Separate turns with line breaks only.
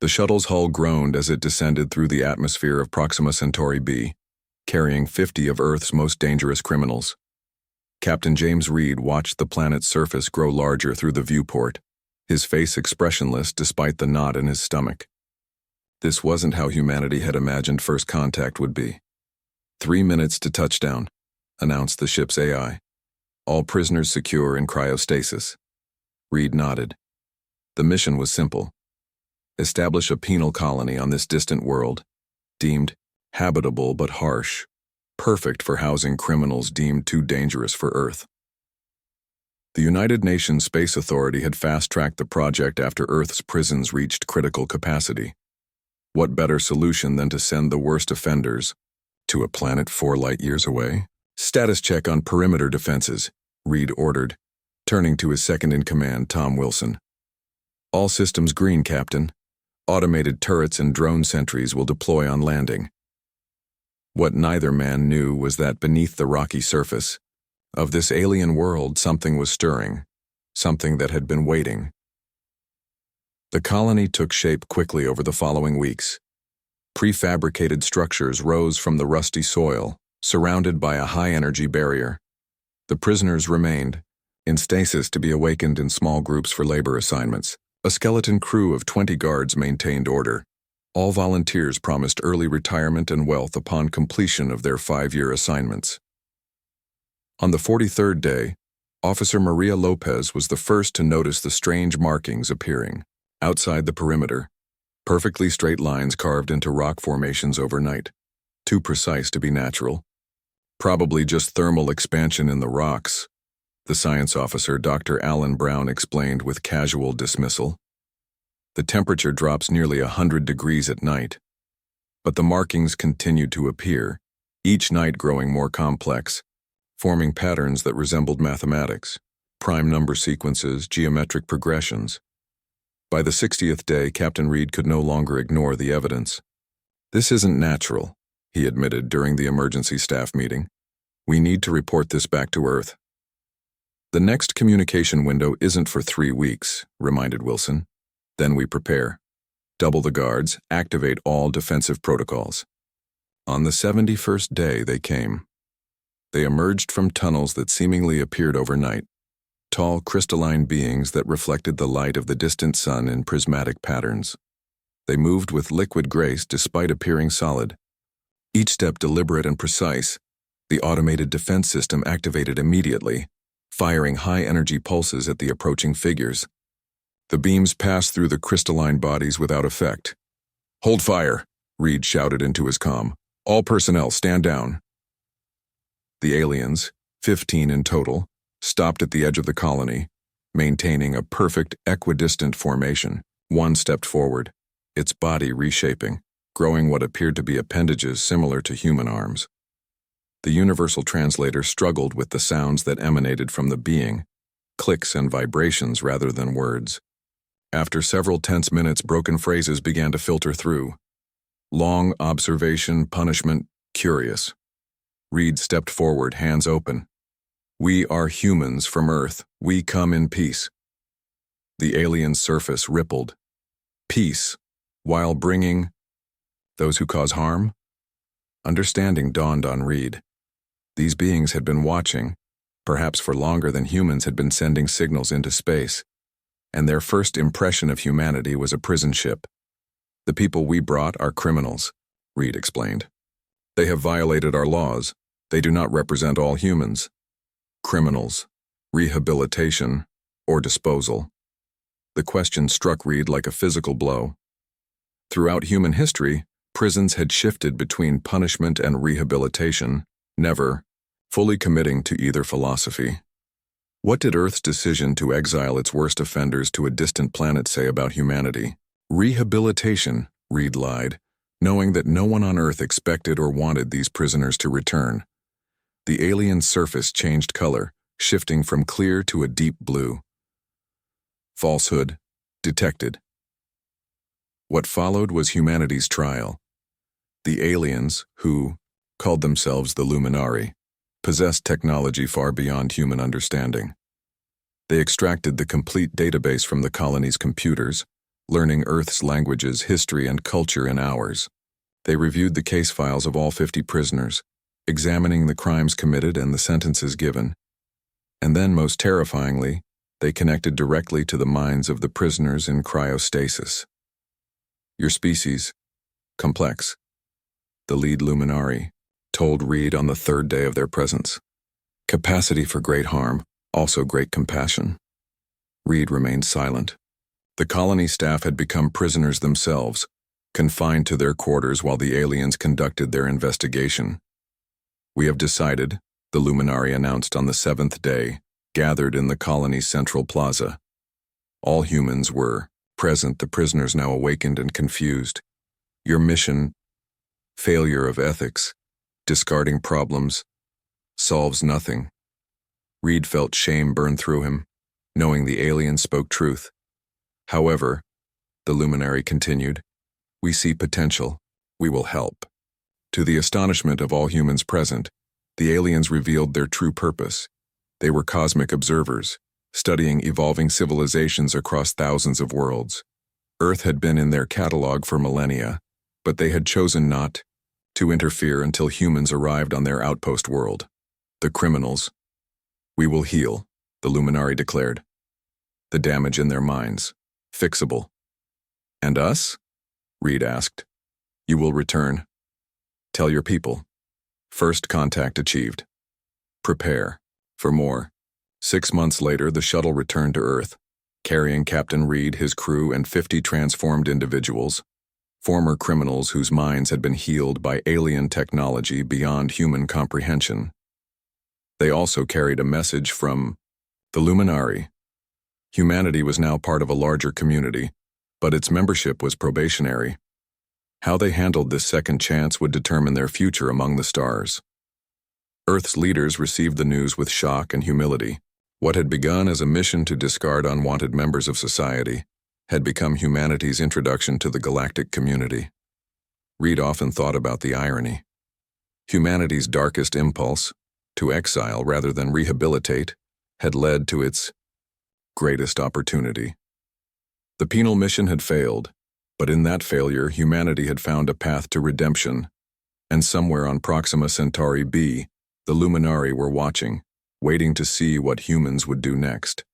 The shuttle's hull groaned as it descended through the atmosphere of Proxima Centauri b, carrying 50 of Earth's most dangerous criminals. Captain James Reed watched the planet's surface grow larger through the viewport, his face expressionless despite the knot in his stomach. This wasn't how humanity had imagined first contact would be. 3 minutes to touchdown, announced the ship's AI. All prisoners secure in cryostasis. Reed nodded. The mission was simple. Establish a penal colony on this distant world, deemed habitable but harsh, perfect for housing criminals deemed too dangerous for Earth. The United Nations Space Authority had fast-tracked the project after Earth's prisons reached critical capacity. What better solution than to send the worst offenders to a planet 4 light-years away? Status check on perimeter defenses, Reed ordered, turning to his second-in-command, Tom Wilson. All systems green, Captain. Automated turrets and drone sentries will deploy on landing. What neither man knew was that beneath the rocky surface of this alien world something was stirring, something that had been waiting. The colony took shape quickly over the following weeks. Prefabricated structures rose from the rusty soil, surrounded by a high-energy barrier. The prisoners remained, in stasis to be awakened in small groups for labor assignments. A skeleton crew of 20 guards maintained order. All volunteers promised early retirement and wealth upon completion of their 5-year assignments. On the 43rd day, Officer Maria Lopez was the first to notice the strange markings appearing outside the perimeter, perfectly straight lines carved into rock formations overnight, too precise to be natural. Probably just thermal expansion in the rocks, the science officer, Dr. Alan Brown, explained with casual dismissal. The temperature drops nearly 100 degrees at night, but the markings continued to appear, each night growing more complex, forming patterns that resembled mathematics, prime number sequences, geometric progressions. By the 60th day, Captain Reed could no longer ignore the evidence. This isn't natural, he admitted during the emergency staff meeting. We need to report this back to Earth. The next communication window isn't for 3 weeks, reminded Wilson. Then we prepare. Double the guards, activate all defensive protocols. On the 71st day, they came. They emerged from tunnels that seemingly appeared overnight, tall crystalline beings that reflected the light of the distant sun in prismatic patterns. They moved with liquid grace despite appearing solid. Each step deliberate and precise, the automated defense system activated immediately, firing high-energy pulses at the approaching figures. The beams passed through the crystalline bodies without effect. "Hold fire," Reed shouted into his comm. "All personnel, stand down." The aliens, 15 in total, stopped at the edge of the colony, maintaining a perfect equidistant formation. One stepped forward, its body reshaping, growing what appeared to be appendages similar to human arms. The universal translator struggled with the sounds that emanated from the being, clicks and vibrations rather than words. After several tense minutes, broken phrases began to filter through. Long observation, punishment, curious. Reed stepped forward, hands open. "We are humans from Earth. We come in peace." The alien surface rippled. Peace, while bringing those who cause harm? Understanding dawned on Reed. These beings had been watching, perhaps for longer than humans had been sending signals into space, and their first impression of humanity was a prison ship. "The people we brought are criminals," Reed explained. "They have violated our laws. They do not represent all humans. Criminals, rehabilitation, or disposal." The question struck Reed like a physical blow. Throughout human history, prisons had shifted between punishment and rehabilitation, never fully committing to either philosophy. What did Earth's decision to exile its worst offenders to a distant planet say about humanity? Rehabilitation, Reed lied, knowing that no one on Earth expected or wanted these prisoners to return. The alien surface changed color, shifting from clear to a deep blue. Falsehood detected. What followed was humanity's trial. The aliens, who called themselves the Luminari, possessed technology far beyond human understanding. They extracted the complete database from the colony's computers, learning Earth's languages, history, and culture in hours. They reviewed the case files of all 50 prisoners, examining the crimes committed and the sentences given. And then, most terrifyingly, they connected directly to the minds of the prisoners in cryostasis. Your species, complex, the lead luminari, told Reed on the third day of their presence. Capacity for great harm, also great compassion. Reed remained silent. The colony staff had become prisoners themselves, confined to their quarters while the aliens conducted their investigation. We have decided, the luminari announced on the 7th day, gathered in the colony's central plaza. All humans were present, the prisoners now awakened and confused. Your mission, failure of ethics, discarding problems, solves nothing. Reed felt shame burn through him, knowing the aliens spoke truth. However, the luminary continued, we see potential, we will help. To the astonishment of all humans present, the aliens revealed their true purpose. They were cosmic observers, studying evolving civilizations across thousands of worlds. Earth had been in their catalog for millennia, but they had chosen not to interfere until humans arrived on their outpost world. The criminals. We will heal, the luminari declared. The damage in their minds, fixable. And us? Reed asked. You will return. Tell your people. First contact achieved. Prepare for more. 6 months later, the shuttle returned to Earth, carrying Captain Reed, his crew, and 50 transformed individuals, former criminals whose minds had been healed by alien technology beyond human comprehension. They also carried a message from the luminari. Humanity was now part of a larger community, but its membership was probationary. How they handled this second chance would determine their future among the stars. Earth's leaders received the news with shock and humility. What had begun as a mission to discard unwanted members of society had become humanity's introduction to the galactic community. Reed often thought about the irony. Humanity's darkest impulse, to exile rather than rehabilitate, had led to its greatest opportunity. The Penal mission had failed, but in that failure, humanity had found a path to redemption, and somewhere on Proxima Centauri B, the luminari were watching, waiting to see what humans would do next.